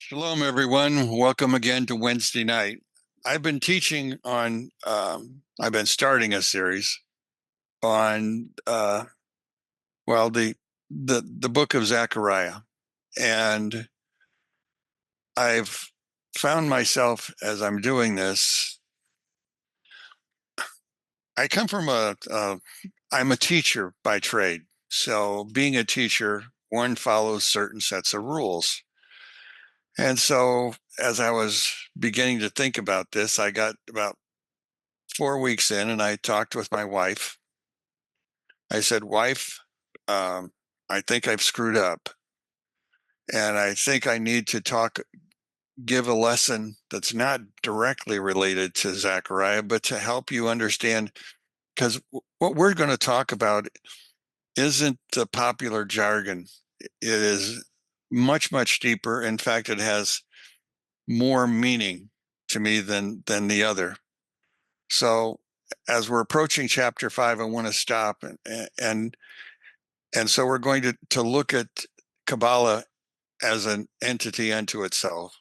Shalom, everyone. Welcome again to Wednesday night. I've been teaching on, I've been starting a series on, well, the book of Zechariah. And I've found myself as I'm doing this, I come from I'm a teacher by trade. So being a teacher, one follows certain sets of rules. And so as I was beginning to think about this, I got about 4 weeks in and I talked with my wife. I said, Wife, I think I've screwed up. And I think I need to give a lesson that's not directly related to Zechariah, but to help you understand, because what we're going to talk about isn't the popular jargon. It is much, much deeper. In fact, it has more meaning to me than the other. So as we're approaching chapter 5, I want to stop and so we're going to look at Kabbalah as an entity unto itself.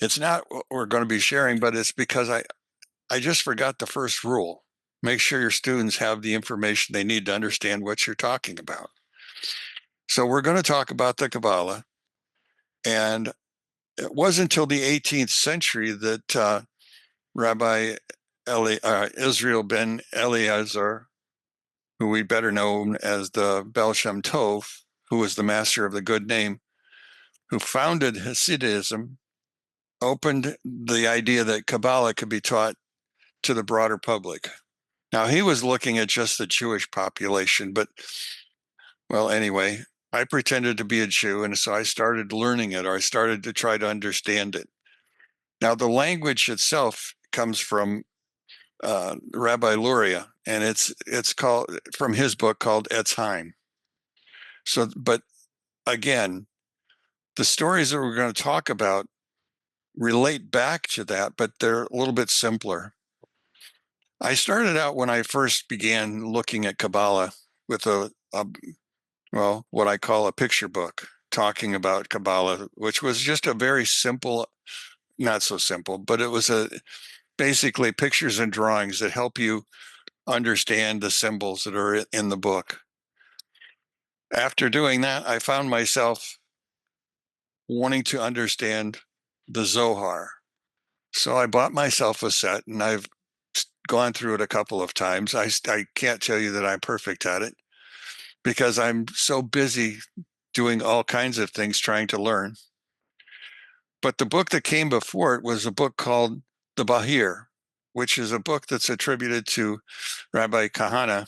It's not what we're going to be sharing, but it's because I just forgot the first rule. Make sure your students have the information they need to understand what you're talking about. So we're going to talk about the Kabbalah. And it wasn't until the 18th century that Rabbi Israel ben Eliezer, who we better know as the Baal Shem Tov, who was the master of the good name, who founded Hasidism, opened the idea that Kabbalah could be taught to the broader public. Now, he was looking at just the Jewish population, but, well, anyway, I pretended to be a Jew, and so I started learning it, or I started to try to understand it. Now, the language itself comes from Rabbi Luria, and it's called from his book called Etz Chaim. So, but again, the stories that we're going to talk about relate back to that, but they're a little bit simpler. I started out when I first began looking at Kabbalah with well, what I call a picture book talking about Kabbalah, which was just a very simple, not so simple, but it was basically pictures and drawings that help you understand the symbols that are in the book. After doing that, I found myself wanting to understand the Zohar. So I bought myself a set, and I've gone through it a couple of times. I can't tell you that I'm perfect at it because I'm so busy doing all kinds of things trying to learn. But the book that came before it was a book called The Bahir, which is a book that's attributed to Rabbi Kahana.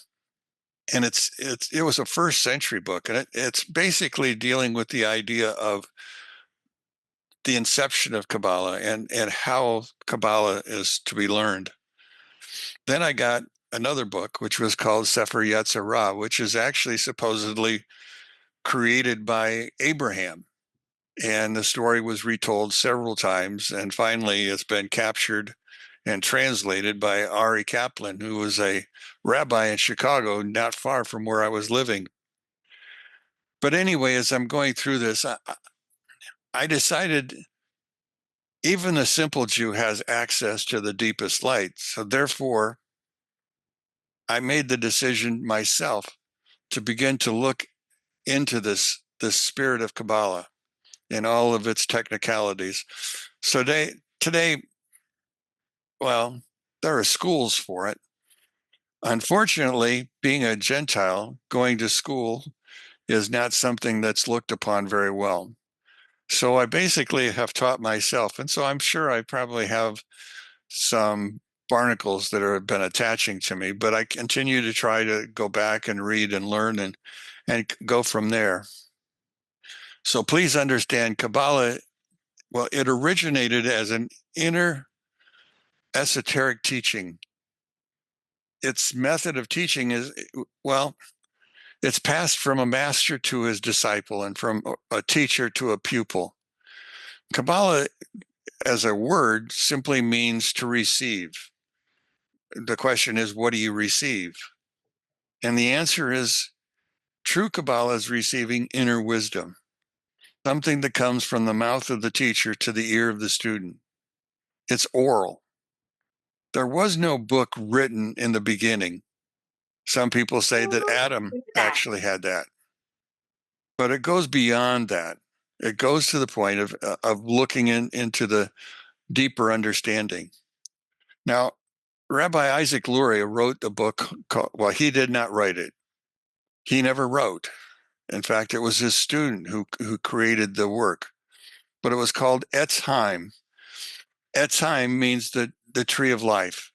And it was a first century book, and it's basically dealing with the idea of the inception of Kabbalah and how Kabbalah is to be learned. Then I got another book, which was called Sefer Yetzirah, which is actually supposedly created by Abraham. And the story was retold several times. And finally, it's been captured and translated by Ari Kaplan, who was a rabbi in Chicago, not far from where I was living. But anyway, as I'm going through this, I decided even the simple Jew has access to the deepest light. So therefore, I made the decision myself to begin to look into this spirit of Kabbalah in all of its technicalities. So today, well, there are schools for it. Unfortunately, being a Gentile, going to school is not something that's looked upon very well. So I basically have taught myself. And so I'm sure I probably have some barnacles that have been attaching to me, but I continue to try to go back and read and learn and go from there. So please understand Kabbalah, well, it originated as an inner esoteric teaching. Its method of teaching is, well, it's passed from a master to his disciple and from a teacher to a pupil. Kabbalah, as a word, simply means to receive. The question is, what do you receive? And the answer is true Kabbalah is receiving inner wisdom. something that comes from the mouth of the teacher to the ear of the student. It's oral. There was no book written in the beginning. Some people say that Adam actually had that, but it goes beyond that. It goes to the point of looking into the deeper understanding. Now, Rabbi Isaac Luria wrote a book called, well, he did not write it. He never wrote. In fact, it was his student who created the work, but it was called Etz Haim. Etz Haim means the tree of life.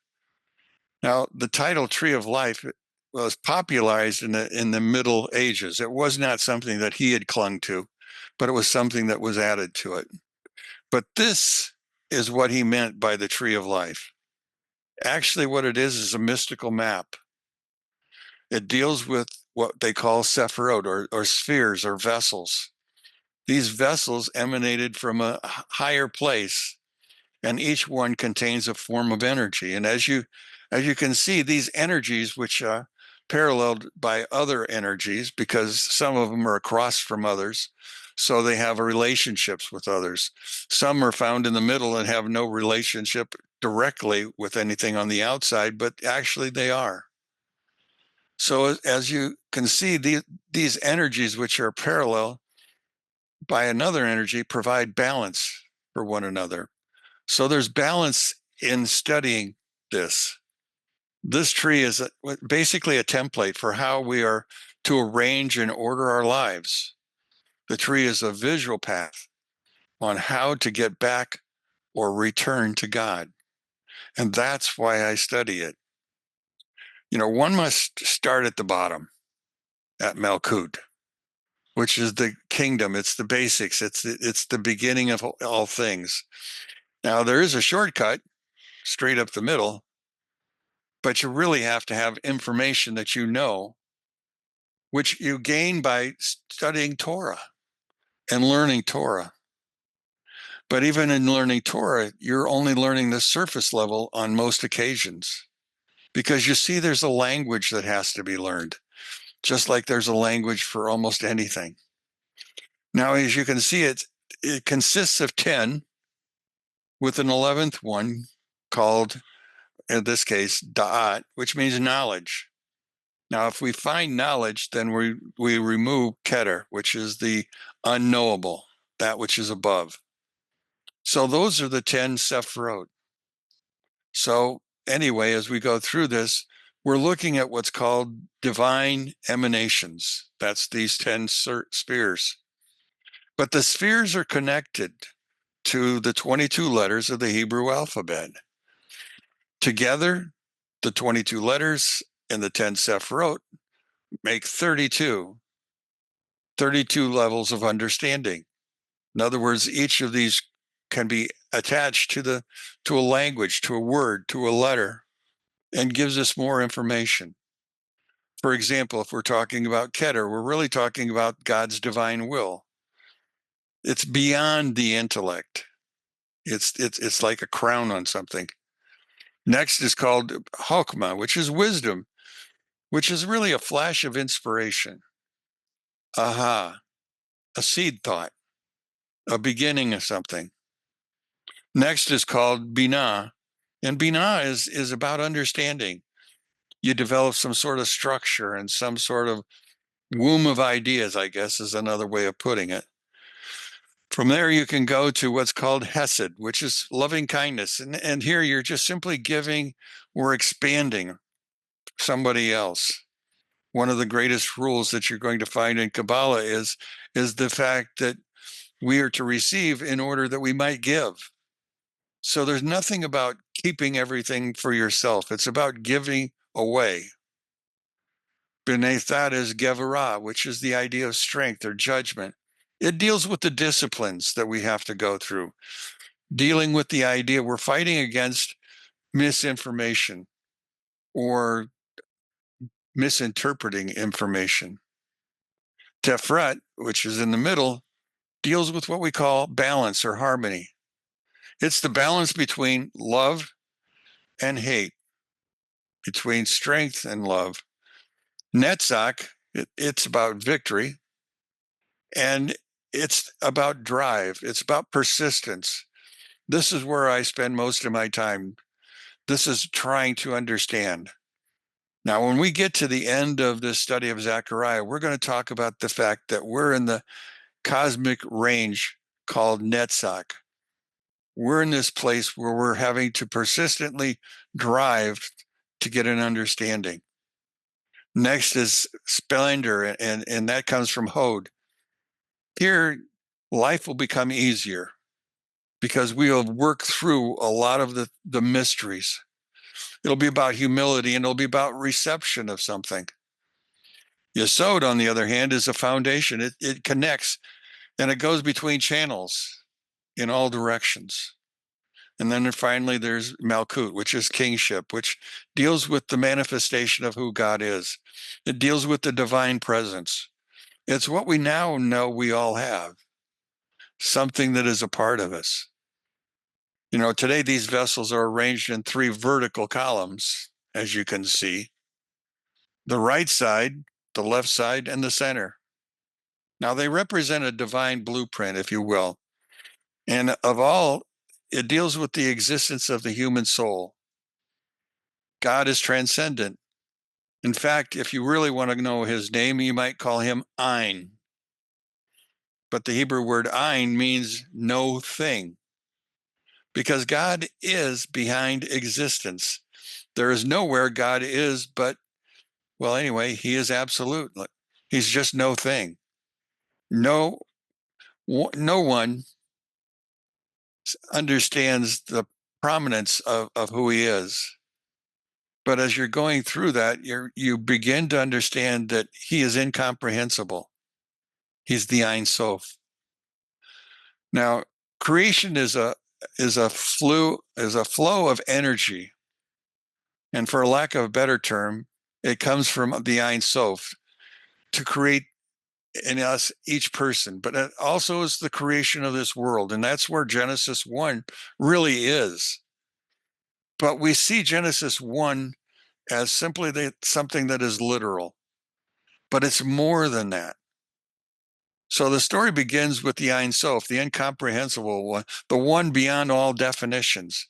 Now, the title Tree of Life was popularized in the Middle Ages. It was not something that he had clung to, but it was something that was added to it. But this is what he meant by the Tree of Life. Actually, what it is a mystical map. It deals with what they call Sephirot or spheres or vessels. These vessels emanated from a higher place, and each one contains a form of energy. And as you can see, these energies, which are paralleled by other energies, because some of them are across from others, so they have relationships with others. Some are found in the middle and have no relationship directly with anything on the outside, but actually they are. So as you can see, these energies, which are parallel by another energy, provide balance for one another. So there's balance in studying this. This tree is basically a template for how we are to arrange and order our lives. The tree is a visual path on how to get back or return to God. And that's why I study it. You know, one must start at the bottom, at Malkut, which is the kingdom. It's the basics. It's the beginning of all things. Now, there is a shortcut straight up the middle, but you really have to have information that you know, which you gain by studying Torah and learning Torah. But even in learning Torah, you're only learning the surface level on most occasions, because you see there's a language that has to be learned, just like there's a language for almost anything. Now, as you can see, it consists of 10 with an 11th one called, in this case, da'at, which means knowledge. Now, if we find knowledge, then we remove keter, which is the unknowable, that which is above. So those are the 10 Sephirot. So anyway, as we go through this, we're looking at what's called divine emanations. That's these 10 spheres. But the spheres are connected to the 22 letters of the Hebrew alphabet. Together, the 22 letters and the 10 Sephirot make 32 levels of understanding. In other words, each of these can be attached to a language, to a word, to a letter, and gives us more information. For example, if we're talking about Keter, we're really talking about God's divine will. It's beyond the intellect. It's like a crown on something. Next is called Chokmah, which is wisdom, which is really a flash of inspiration. Aha, a seed thought, a beginning of something. Next is called Binah, and Binah is about understanding. You develop some sort of structure and some sort of womb of ideas, I guess is another way of putting it. From there, you can go to what's called Hesed, which is loving kindness. And here you're just simply giving or expanding somebody else. One of the greatest rules that you're going to find in Kabbalah is the fact that we are to receive in order that we might give. So there's nothing about keeping everything for yourself. It's about giving away. Beneath that is Gevarah, which is the idea of strength or judgment. It deals with the disciplines that we have to go through, dealing with the idea we're fighting against misinformation or misinterpreting information. Tefret, which is in the middle, deals with what we call balance or harmony. It's the balance between love and hate, between strength and love. Netzach, it's about victory. And it's about drive. It's about persistence. This is where I spend most of my time. This is trying to understand. Now, when we get to the end of this study of Zechariah, we're going to talk about the fact that we're in the cosmic range called Netzach. We're in this place where we're having to persistently drive to get an understanding. Next is splendor, and that comes from Hod. Here, life will become easier because we will work through a lot of the mysteries. It'll be about humility, and it'll be about reception of something. Yesod, on the other hand, is a foundation. It connects, and it goes between channels in all directions. And then finally, there's Malkut, which is kingship, which deals with the manifestation of who God is. It deals with the divine presence. It's what we now know we all have, something that is a part of us. You know, today these vessels are arranged in 3 vertical columns, as you can see. The right side, the left side, and the center. Now, they represent a divine blueprint, if you will. And of all, it deals with the existence of the human soul. God is transcendent. In fact, if you really want to know his name, you might call him Ein. But the Hebrew word Ein means no thing, because God is behind existence. There is nowhere God is, but, well, anyway, he is absolute. He's just no thing. No one understands the prominence of who he is. But as you're going through that, you begin to understand that he is incomprehensible. He's the Ein Sof. Now, creation is a flow of energy, and for lack of a better term, it comes from the Ein Sof to create in us each person. But it also is the creation of this world, and that's where Genesis 1 really is. But we see Genesis 1 as simply something that is literal, but it's more than that. So the story begins with the Ein Sof, the incomprehensible one, the one beyond all definitions.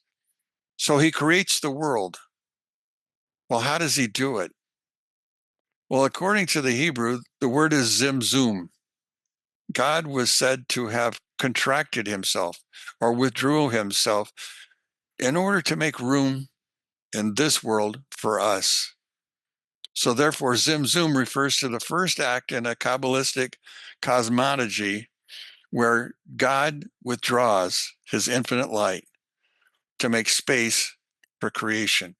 So he creates the world. Well, how does he do it? Well, according to the Hebrew, the word is Tzimtzum. God was said to have contracted himself or withdrew himself in order to make room in this world for us. So therefore, Tzimtzum refers to the first act in a Kabbalistic cosmology where God withdraws his infinite light to make space for creation.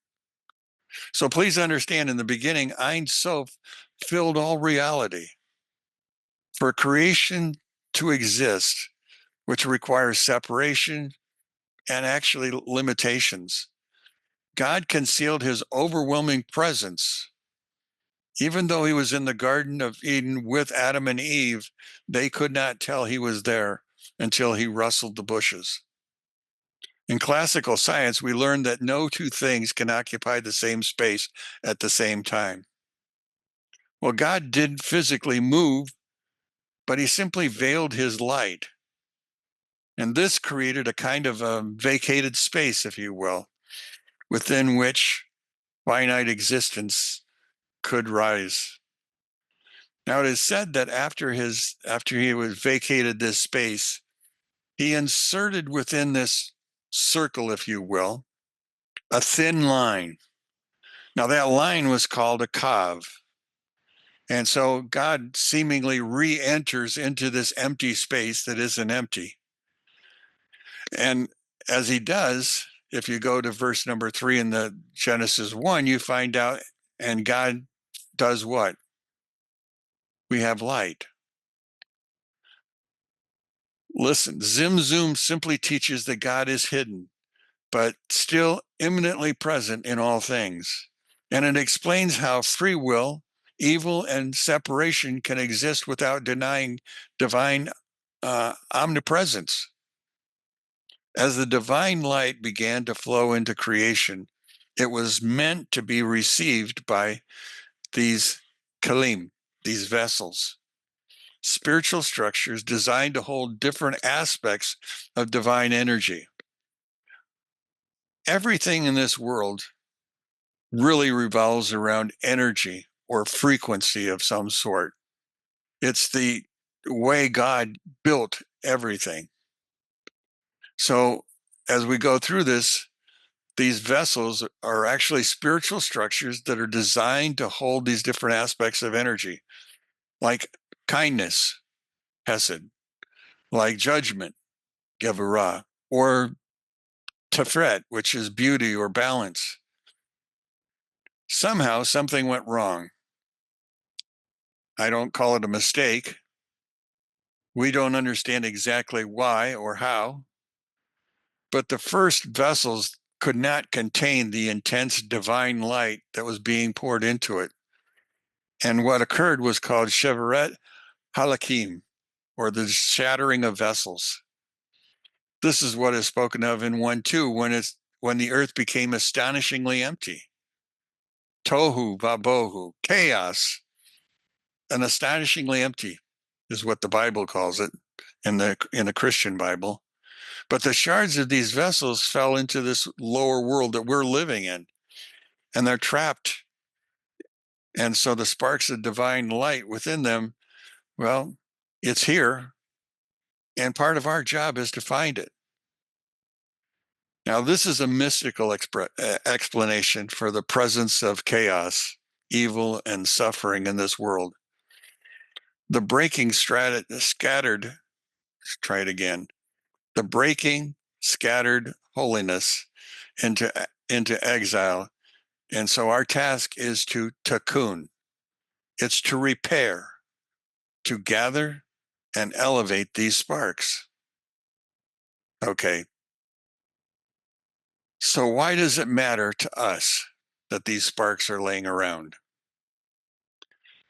So please understand, in the beginning, Ein Sof filled all reality. For creation to exist, which requires separation and actually limitations, God concealed his overwhelming presence. Even though he was in the Garden of Eden with Adam and Eve, they could not tell he was there until he rustled the bushes. In classical science, we learned that no two things can occupy the same space at the same time. Well, God didn't physically move, but he simply veiled his light. And this created a kind of a vacated space, if you will, within which finite existence could rise. Now, it is said that after he was vacated this space, he inserted within this circle, if you will, a thin line. Now, that line was called a kav. And so God seemingly re-enters into this empty space that isn't empty. And as he does, if you go to verse number 3 in the Genesis 1, you find out, and God does what? We have light. Listen, Tzimtzum simply teaches that God is hidden, but still immanently present in all things. And it explains how free will, evil, and separation can exist without denying divine omnipresence. As the divine light began to flow into creation, it was meant to be received by these kalim, these vessels. spiritual structures designed to hold different aspects of divine energy. Everything in this world really revolves around energy or frequency of some sort. It's the way God built everything. So as we go through this, these vessels are actually spiritual structures that are designed to hold these different aspects of energy, like kindness, hesed, like judgment, gevurah, or tefret, which is beauty or balance. Somehow something went wrong. I don't call it a mistake. We don't understand exactly why or how, but the first vessels could not contain the intense divine light that was being poured into it. And what occurred was called Sheveret Halakim, or the shattering of vessels. This is what is spoken of in 1:2 when the earth became astonishingly empty. Tohu vabohu, chaos, and astonishingly empty is what the Bible calls it in the Christian Bible. But the shards of these vessels fell into this lower world that we're living in, and they're trapped. And so the sparks of divine light within them, well, it's here, and part of our job is to find it. Now, this is a mystical explanation for the presence of chaos, evil, and suffering in this world. The breaking scattered, let's try it again. The breaking scattered holiness into exile. And so our task is to tikkun. It's to repair, to gather and elevate these sparks. Okay. So why does it matter to us that these sparks are laying around?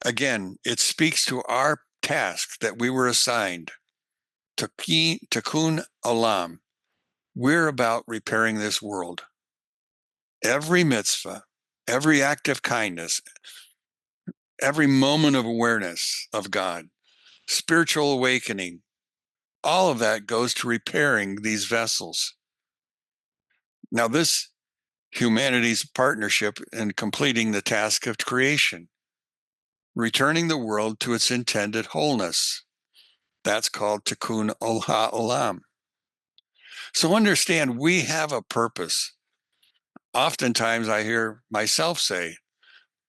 Again, it speaks to our task that we were assigned, tikkun olam. We're about repairing this world. Every mitzvah, every act of kindness, every moment of awareness of God, spiritual awakening, all of that goes to repairing these vessels. Now, this humanity's partnership in completing the task of creation, returning the world to its intended wholeness. That's called tikkun olam. So understand, we have a purpose. Oftentimes I hear myself say,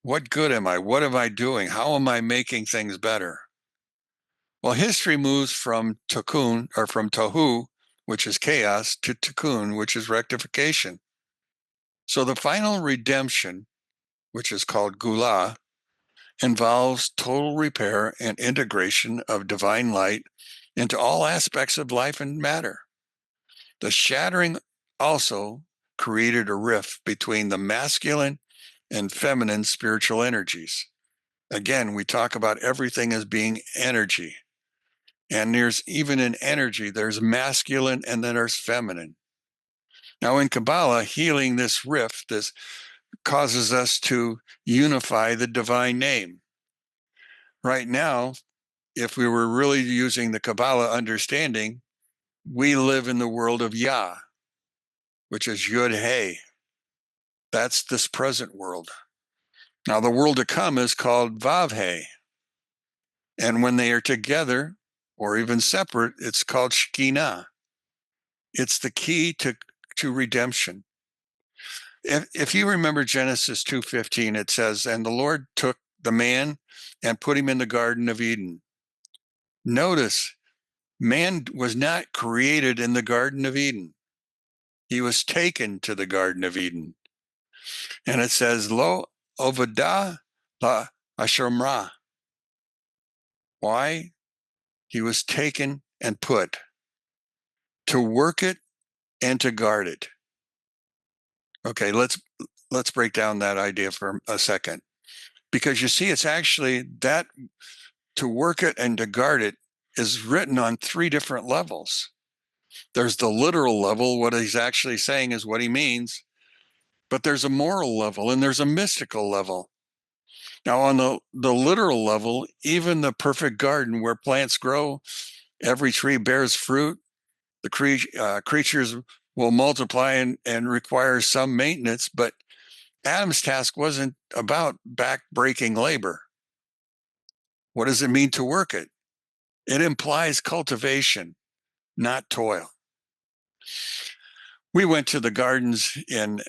what good am I? What am I doing? How am I making things better? Well, history moves from tikkun, or from tohu, which is chaos, to tikkun, which is rectification. So the final redemption, which is called Gula, involves total repair and integration of divine light into all aspects of life and matter. The shattering also created a rift between the masculine and feminine spiritual energies. Again, we talk about everything as being energy. And there's even in energy, there's masculine and then there's feminine. Now in Kabbalah, healing this rift, this causes us to unify the divine name. Right now, if we were really using the Kabbalah understanding, we live in the world of Yah, which is Yud Hey. That's this present world. Now, the world to come is called Vav Hey. And when they are together or even separate, it's called Shekinah. It's the key to redemption. If you remember Genesis 2:15, it says, and the Lord took the man and put him in the Garden of Eden. Notice, man was not created in the Garden of Eden. He was taken to the Garden of Eden. And it says, Lo Ovadah La Ashramra. Why? He was taken and put to work it and to guard it. Okay, let's break down that idea for a second. Because you see, it's actually that to work it and to guard it is written on three different levels. There's the literal level, what he's actually saying is what he means, but there's a moral level and there's a mystical level. Now, on the literal level, even the perfect garden where plants grow, every tree bears fruit, the creatures will multiply and require some maintenance, but Adam's task wasn't about back-breaking labor. What does it mean to work it? It implies cultivation, not toil. We went to the gardens in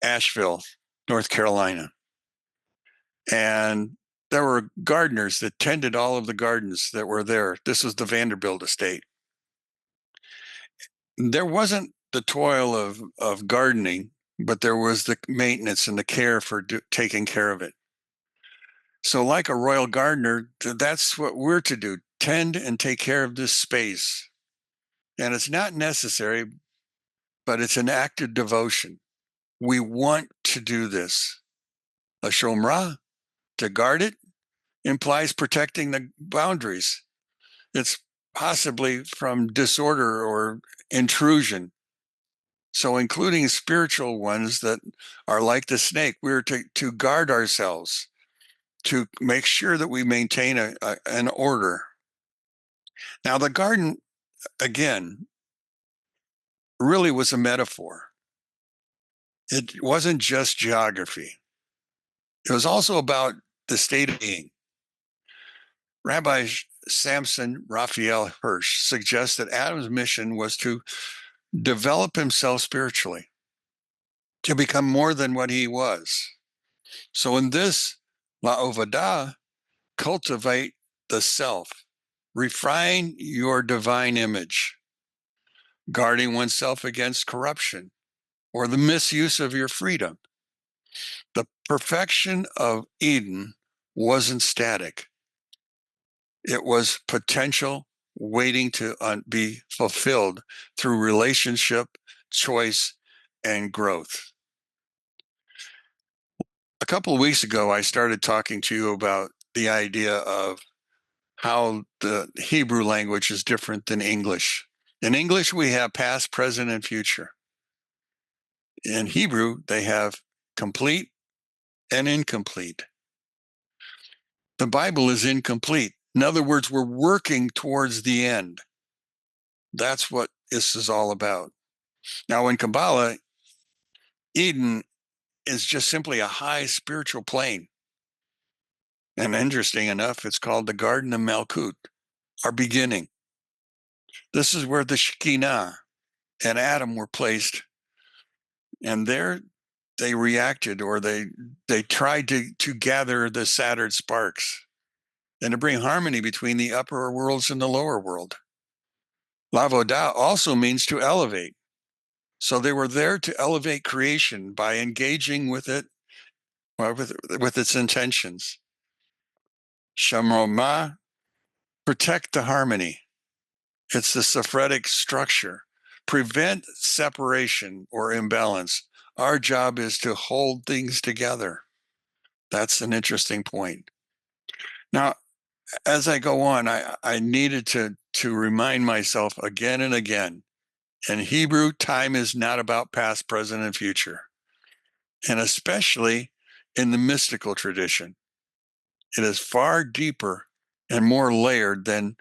Asheville, North Carolina, and there were gardeners that tended all of the gardens that were there. This was the Vanderbilt estate. There wasn't the toil of gardening, but there was the maintenance and the care for taking care of it. So, like a royal gardener, that's what we're to do: tend and take care of this space. And it's not necessary, but it's an act of devotion. We want to do this. A shomra, to guard it, implies protecting the boundaries. It's possibly from disorder or intrusion. So, including spiritual ones that are like the snake, we're to guard ourselves, to make sure that we maintain an order. Now, the garden, again, really was a metaphor. It wasn't just geography. It was also about the state of being. Rabbi Samson Raphael Hirsch suggests that Adam's mission was to develop himself spiritually, to become more than what he was. So in this, La'ovadah, cultivate the self, refine your divine image, guarding oneself against corruption or the misuse of your freedom. The perfection of Eden wasn't static. It was potential waiting to be fulfilled through relationship, choice, and growth. A couple of weeks ago, I started talking to you about the idea of how the Hebrew language is different than English. In English, we have past, present, and future. In Hebrew, they have complete and incomplete. The Bible is incomplete. In other words, we're working towards the end. That's what this is all about. Now, in Kabbalah, Eden is just simply a high spiritual plane. And interesting enough, it's called the Garden of Malkut, our beginning. This is where the Shekinah and Adam were placed. And there they reacted, or they tried to gather the scattered sparks and to bring harmony between the upper worlds and the lower world. Lavodah also means to elevate. So they were there to elevate creation by engaging with it, with its intentions. Shamroma, protect the harmony. It's the Sephirotic structure. Prevent separation or imbalance. Our job is to hold things together. That's an interesting point. Now, as I go on, I needed to remind myself again and again. In Hebrew, time is not about past, present, and future, and especially in the mystical tradition. It is far deeper and more layered than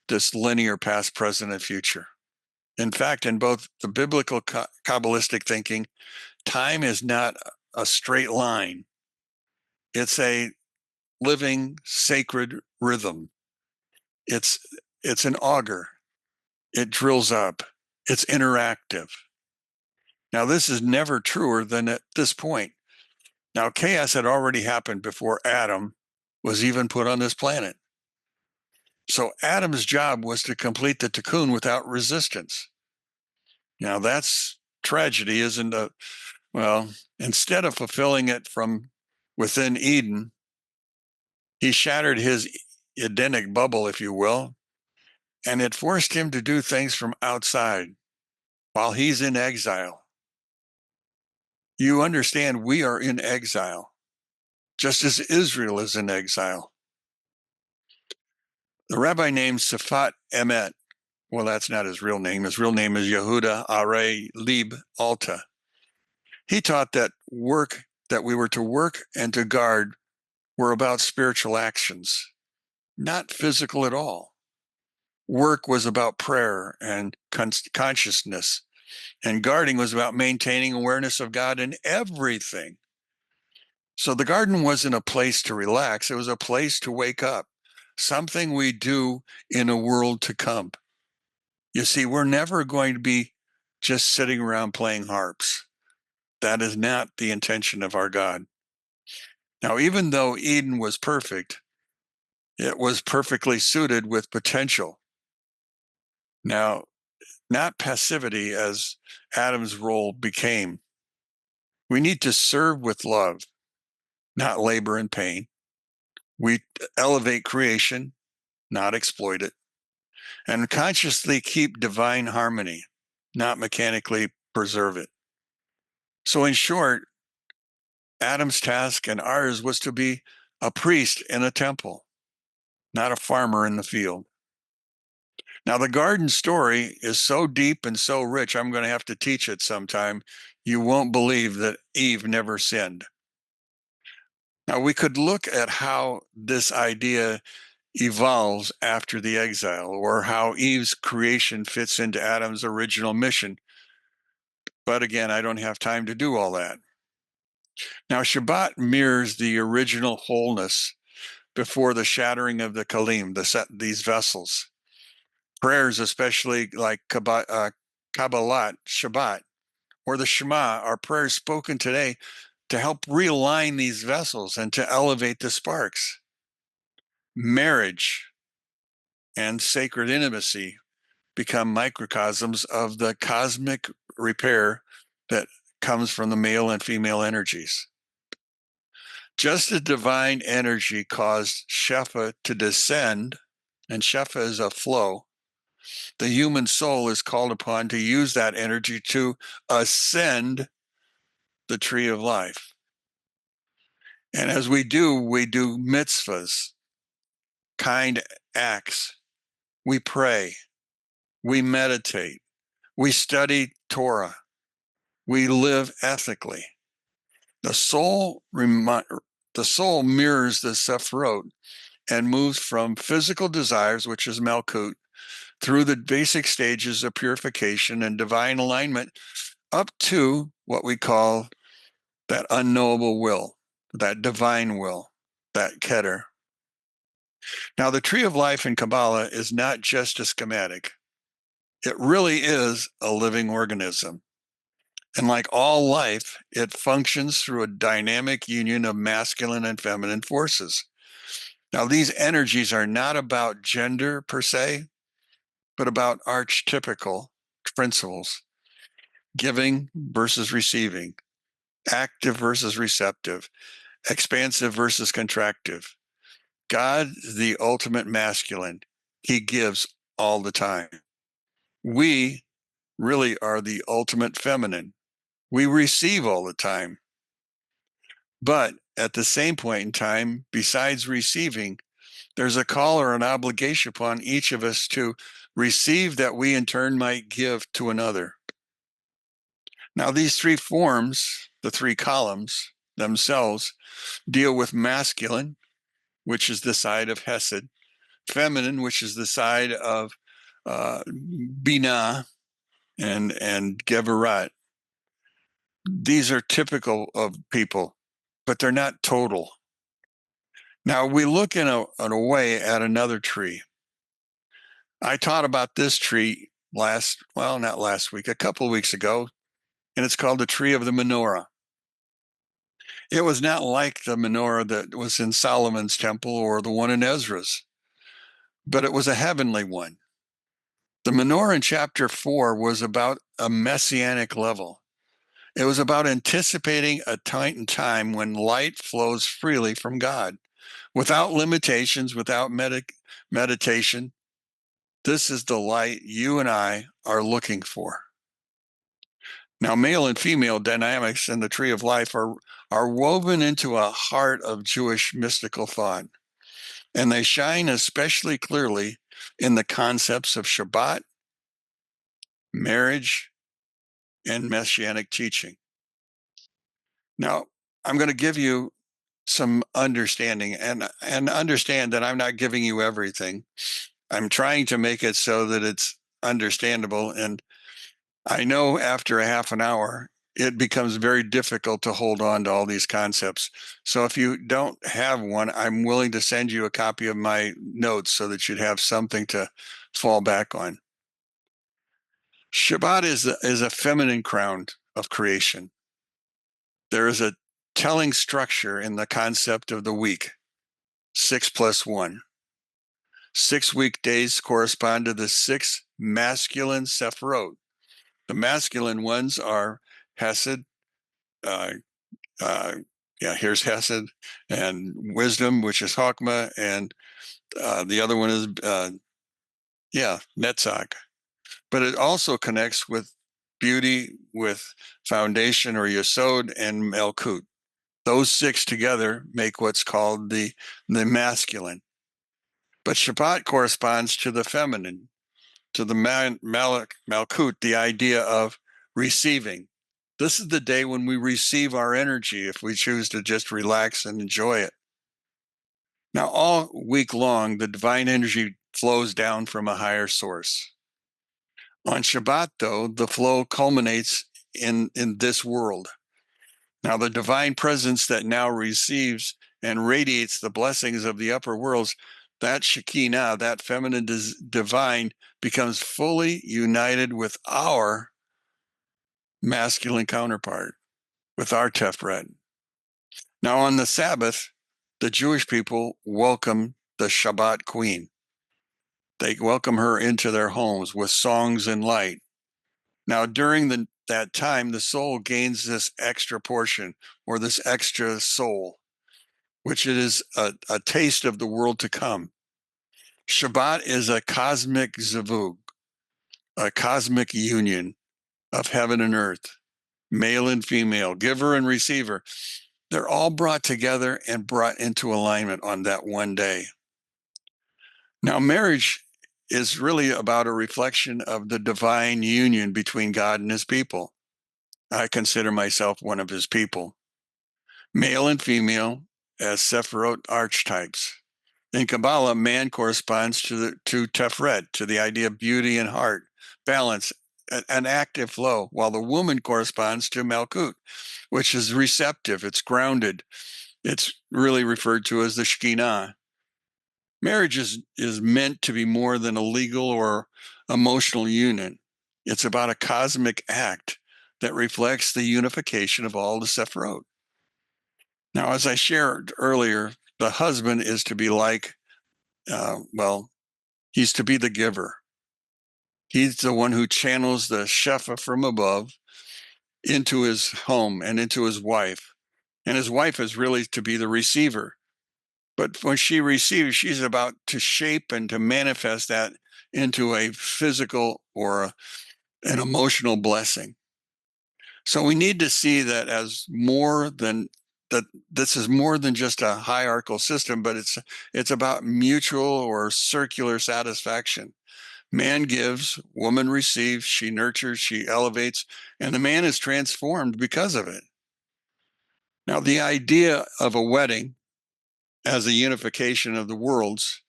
this linear past, present, and future. In fact, in both the biblical Kabbalistic thinking, time is not a straight line. It's a living, sacred rhythm. It's an auger. It drills up. It's interactive. Now, this is never truer than at this point. Now, chaos had already happened before Adam was even put on this planet. So Adam's job was to complete the tikkun without resistance. Now, that's tragedy, isn't it? Well, instead of fulfilling it from within Eden, he shattered his Edenic bubble, if you will, and it forced him to do things from outside while he's in exile. You understand, we are in exile, just as Israel is in exile. The rabbi named Safat Emet, well, that's not his real name. His real name is Yehuda Are Lib Alta. He taught that work that we were to work and to guard were about spiritual actions, not physical at all. Work was about prayer and consciousness, and guarding was about maintaining awareness of God in everything. So the garden wasn't a place to relax, it was a place to wake up, something we do in a world to come. You see, we're never going to be just sitting around playing harps. That is not the intention of our God. Now, even though Eden was perfect, it was perfectly suited with potential. Now, not passivity as Adam's role became. We need to serve with love, not labor and pain. We elevate creation, not exploit it, and consciously keep divine harmony, not mechanically preserve it. So, in short, Adam's task and ours was to be a priest in a temple, not a farmer in the field. Now, the garden story is so deep and so rich, I'm going to have to teach it sometime. You won't believe that Eve never sinned. Now, we could look at how this idea evolves after the exile, or how Eve's creation fits into Adam's original mission. But again, I don't have time to do all that. Now, Shabbat mirrors the original wholeness before the shattering of the kalim, these vessels. Prayers, especially like Kabbalah, Shabbat, or the Shema, are prayers spoken today to help realign these vessels and to elevate the sparks. Marriage and sacred intimacy become microcosms of the cosmic repair that comes from the male and female energies. Just as divine energy caused Shefa to descend, and Shefa is a flow, the human soul is called upon to use that energy to ascend the tree of life. And as we do mitzvahs, kind acts. We pray, we meditate, we study Torah, we live ethically. The soul mirrors the Sephirot and moves from physical desires, which is Malkut, through the basic stages of purification and divine alignment up to what we call that unknowable will, that divine will, that Keter. Now, the tree of life in Kabbalah is not just a schematic. It really is a living organism. And like all life, it functions through a dynamic union of masculine and feminine forces. Now, these energies are not about gender per se, but about archetypical principles: giving versus receiving, active versus receptive, expansive versus contractive. God, the ultimate masculine, he gives all the time. We really are the ultimate feminine. We receive all the time. But at the same point in time, besides receiving, there's a call or an obligation upon each of us to receive that we in turn might give to another. Now, these three forms, the three columns themselves, deal with masculine, which is the side of Hesed, feminine, which is the side of Binah and Gevarat. These are typical of people, but they're not total. Now, we look in a way at another tree. I taught about this tree not last week, a couple of weeks ago, and it's called the tree of the menorah. It was not like the menorah that was in Solomon's temple or the one in Ezra's, but it was a heavenly one. The menorah in chapter 4 was about a messianic level. It was about anticipating a time when light flows freely from God, without limitations, without meditation. This is the light you and I are looking for. Now, male and female dynamics in the tree of life are woven into a heart of Jewish mystical thought, and they shine especially clearly in the concepts of Shabbat, marriage, and messianic teaching. Now, I'm going to give you some understanding, and understand that I'm not giving you everything. I'm trying to make it so that it's understandable. And I know after a half an hour, it becomes very difficult to hold on to all these concepts. So if you don't have one, I'm willing to send you a copy of my notes so that you'd have something to fall back on. Shabbat is a feminine crown of creation. There is a telling structure in the concept of the week, 6+1. 6 weekdays correspond to the 6 masculine Sephirot. The masculine ones are Hesed, uh, uh, here's Hesed, and wisdom, which is Chokmah, and the other one is, Netzach. But it also connects with beauty, with foundation or Yesod, and Melkut. Those 6 together make what's called the masculine. But Shabbat corresponds to the feminine, to the Malkut, the idea of receiving. This is the day when we receive our energy if we choose to just relax and enjoy it. Now, all week long, the divine energy flows down from a higher source. On Shabbat, though, the flow culminates in this world. Now, the divine presence that now receives and radiates the blessings of the upper worlds, that Shekinah, that feminine divine, becomes fully united with our masculine counterpart, with our Tefret. Now, on the Sabbath, the Jewish people welcome the Shabbat queen. They welcome her into their homes with songs and light. Now, during that time, the soul gains this extra portion, or this extra soul, which it is a taste of the world to come. Shabbat is a cosmic zivug, a cosmic union of heaven and earth, male and female, giver and receiver. They're all brought together and brought into alignment on that one day. Now, marriage is really about a reflection of the divine union between God and his people. I consider myself one of his people. Male and female as Sephirot archetypes. In Kabbalah, man corresponds to Tefret, to the idea of beauty and heart, balance, an active flow, while the woman corresponds to Malkut, which is receptive, it's grounded. It's really referred to as the Shekinah. Marriage is meant to be more than a legal or emotional union. It's about a cosmic act that reflects the unification of all the Sephirot. Now, as I shared earlier, the husband is to be like, he's to be the giver. He's the one who channels the Shefa from above into his home and into his wife. And his wife is really to be the receiver. But when she receives, she's about to shape and to manifest that into a physical or an emotional blessing. So we need to see that as more than that. This is more than just a hierarchical system, but it's about mutual or circular satisfaction. Man gives, woman receives, she nurtures, she elevates, and the man is transformed because of it. Now, the idea of a wedding as a unification of the worlds,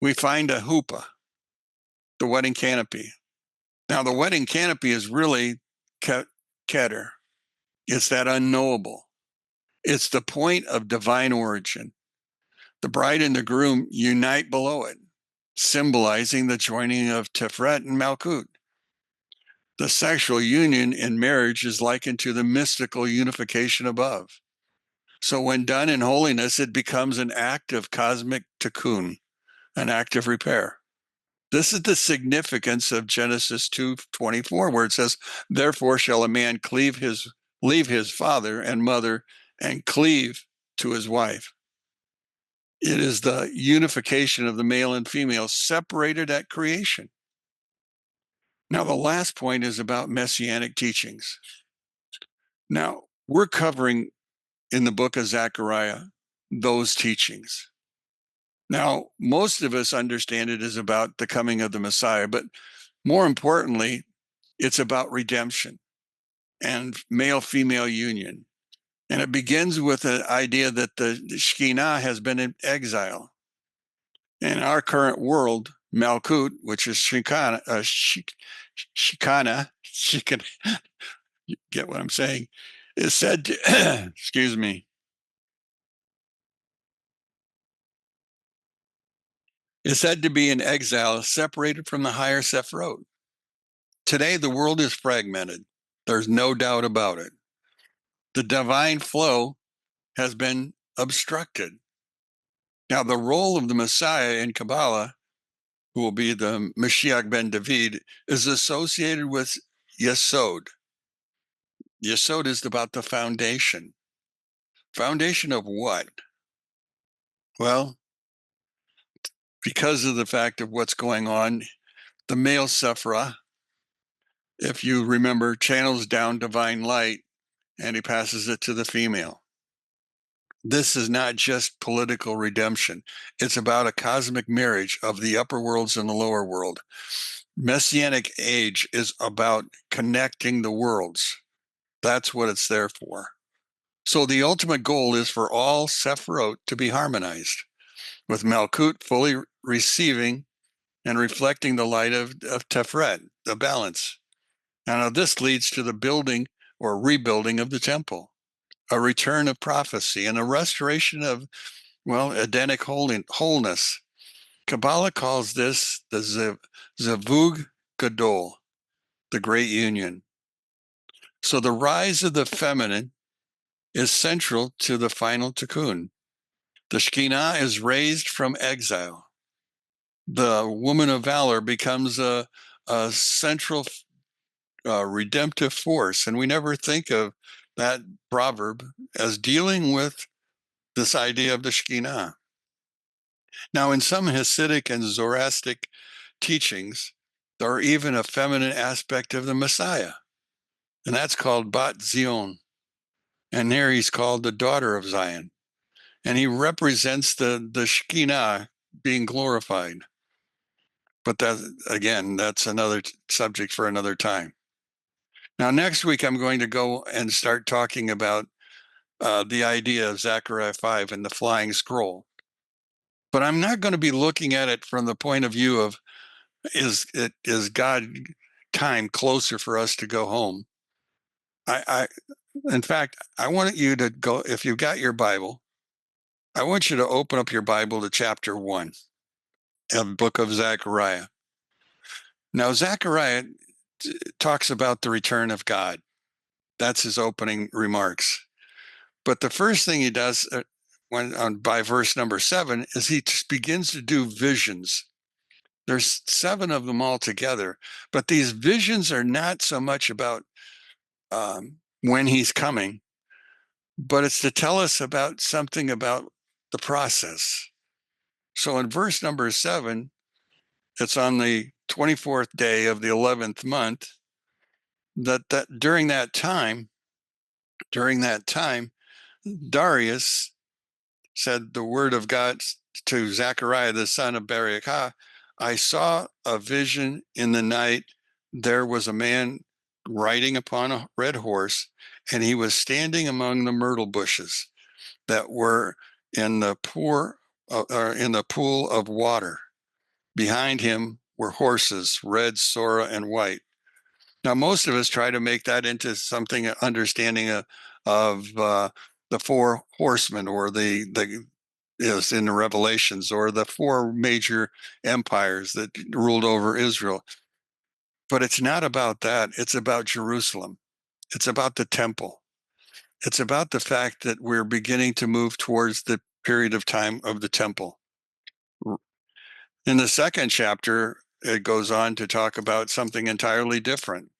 we find a huppah, the wedding canopy. Now, the wedding canopy is really Keter. It's that unknowable. It's the point of divine origin. The bride and the groom unite below it, symbolizing the joining of Tefret and Malkut. The sexual union in marriage is likened to the mystical unification above. So when done in holiness, it becomes an act of cosmic tikkun, an act of repair. This is the significance of Genesis 2:24, where it says, "Therefore shall a man leave his father and mother and cleave to his wife." It is the unification of the male and female separated at creation. Now, the last point is about messianic teachings. Now, we're covering in the book of Zechariah those teachings. Now, most of us understand it is about the coming of the Messiah, but more importantly, it's about redemption and male-female union And it begins with the idea that the Shekhinah has been in exile. In our current world, Malkut, which is Shekinah, you get what I'm saying, is said to, excuse me, is said to be in exile, separated from the higher Sephirot. Today, the world is fragmented. There's no doubt about it. The divine flow has been obstructed. Now, the role of the Messiah in Kabbalah, who will be the Mashiach ben David, is associated with Yesod. Yesod is about the foundation. Foundation of what? Well, because of the fact of what's going on, the male Sephirah, if you remember, channels down divine light and he passes it to the female. This is not just political redemption. It's about a cosmic marriage of the upper worlds and the lower world. Messianic age is about connecting the worlds. That's what it's there for. So the ultimate goal is for all Sephirot to be harmonized, with Malkut fully receiving and reflecting the light of Tefret, the balance. Now this leads to the building or rebuilding of the temple, a return of prophecy, and a restoration of, well, Edenic wholeness. Kabbalah calls this the Zevug Gadol, the great union. So the rise of the feminine is central to the final tikkun. The Shekhinah is raised from exile. The woman of valor becomes a central redemptive force. And we never think of that proverb as dealing with this idea of the Shekhinah. Now, in some Hasidic and Zoroastric teachings, there are even a feminine aspect of the Messiah, and that's called Bat Zion. And there he's called the daughter of Zion. And he represents the Shekhinah being glorified. But that, again, that's another subject for another time. Now, next week, I'm going to go and start talking about the idea of Zechariah 5 and the flying scroll. But I'm not going to be looking at it from the point of view of, is God time closer for us to go home? In fact, I want you to go, if you've got your Bible, I want you to open up your Bible to chapter 1 of the book of Zechariah. Now, Zechariah talks about the return of God. That's his opening remarks. But the first thing he does by verse number 7 is he begins to do visions. There's 7 of them all together, but these visions are not so much about when he's coming, but it's to tell us about something about the process. So in verse number 7, it's on the 24th day of the 11th month, that during that time, Darius said the word of God to Zechariah, the son of Berechiah, I saw a vision in the night. There was a man riding upon a red horse, and he was standing among the myrtle bushes that were in the pool of water. Behind him were horses, red, Sora, and white. Now, most of us try to make that into something understanding of the 4 horsemen, or the is in the Revelations, or the 4 major empires that ruled over Israel. But it's not about that. It's about Jerusalem. It's about the temple. It's about the fact that we're beginning to move towards the period of time of the temple. In the second chapter, it goes on to talk about something entirely different.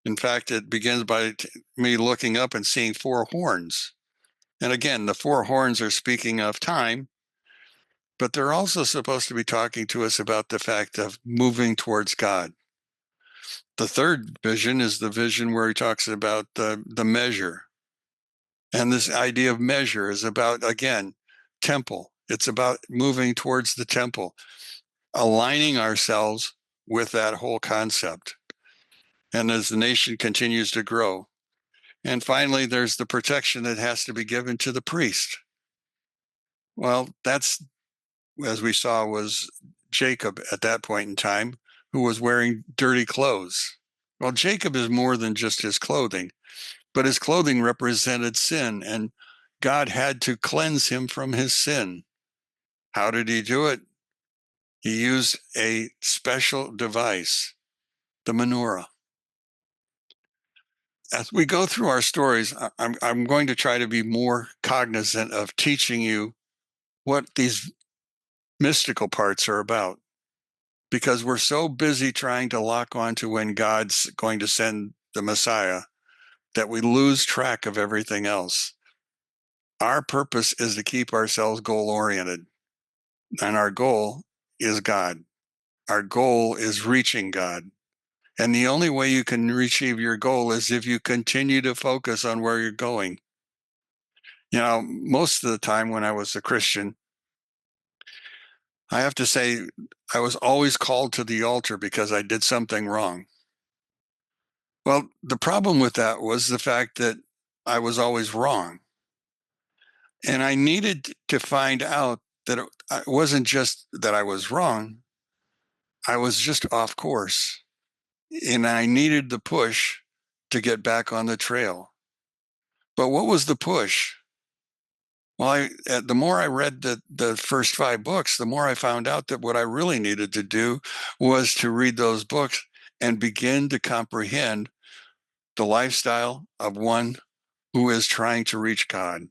In fact, it begins by me looking up and seeing 4 horns. And again, the 4 horns are speaking of time, but they're also supposed to be talking to us about the fact of moving towards God. The third vision is the vision where he talks about the measure. And this idea of measure is about, again, temple. It's about moving towards the temple, aligning ourselves with that whole concept. And as the nation continues to grow. And finally, there's the protection that has to be given to the priest. Well, that's, as we saw, was Jacob at that point in time, who was wearing dirty clothes. Well, Jacob is more than just his clothing, but his clothing represented sin, and God had to cleanse him from his sin. How did he do it? He used a special device, the menorah. As we go through our stories, I'm going to try to be more cognizant of teaching you what these mystical parts are about, because we're so busy trying to lock on to when God's going to send the Messiah that we lose track of everything else. Our purpose is to keep ourselves goal-oriented, and our goal is God. Our goal is reaching God. And the only way you can achieve your goal is if you continue to focus on where you're going. You know, most of the time when I was a Christian, I have to say I was always called to the altar because I did something wrong. Well, the problem with that was the fact that I was always wrong. And I needed to find out that it wasn't just that I was wrong, I was just off course. And I needed the push to get back on the trail. But what was the push? Well, the more I read the first 5 books, the more I found out that what I really needed to do was to read those books and begin to comprehend the lifestyle of one who is trying to reach God.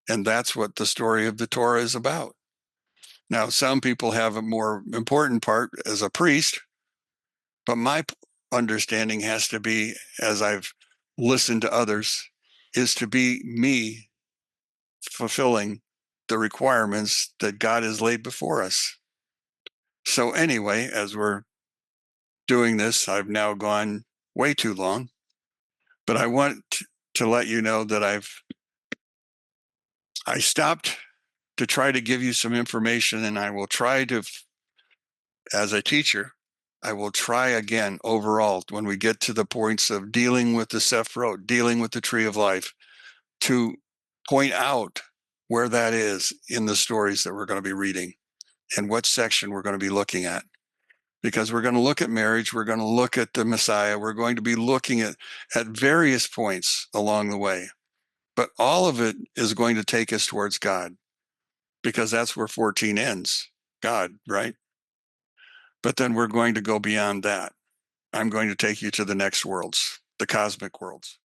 And that's what the story of the Torah is about. Now, some people have a more important part as a priest, but my understanding has to be, as I've listened to others, is to be me fulfilling the requirements that God has laid before us. So anyway, as we're doing this, I've now gone way too long, but I want to let you know that I stopped to try to give you some information, and I will try to, as a teacher, I will try again overall when we get to the points of dealing with the Sephirot, dealing with the tree of life, to point out where that is in the stories that we're going to be reading and what section we're going to be looking at. Because we're going to look at marriage, we're going to look at the Messiah, we're going to be looking at various points along the way. But all of it is going to take us towards God, because that's where 14 ends, God, right? But then we're going to go beyond that. I'm going to take you to the next worlds, the cosmic worlds.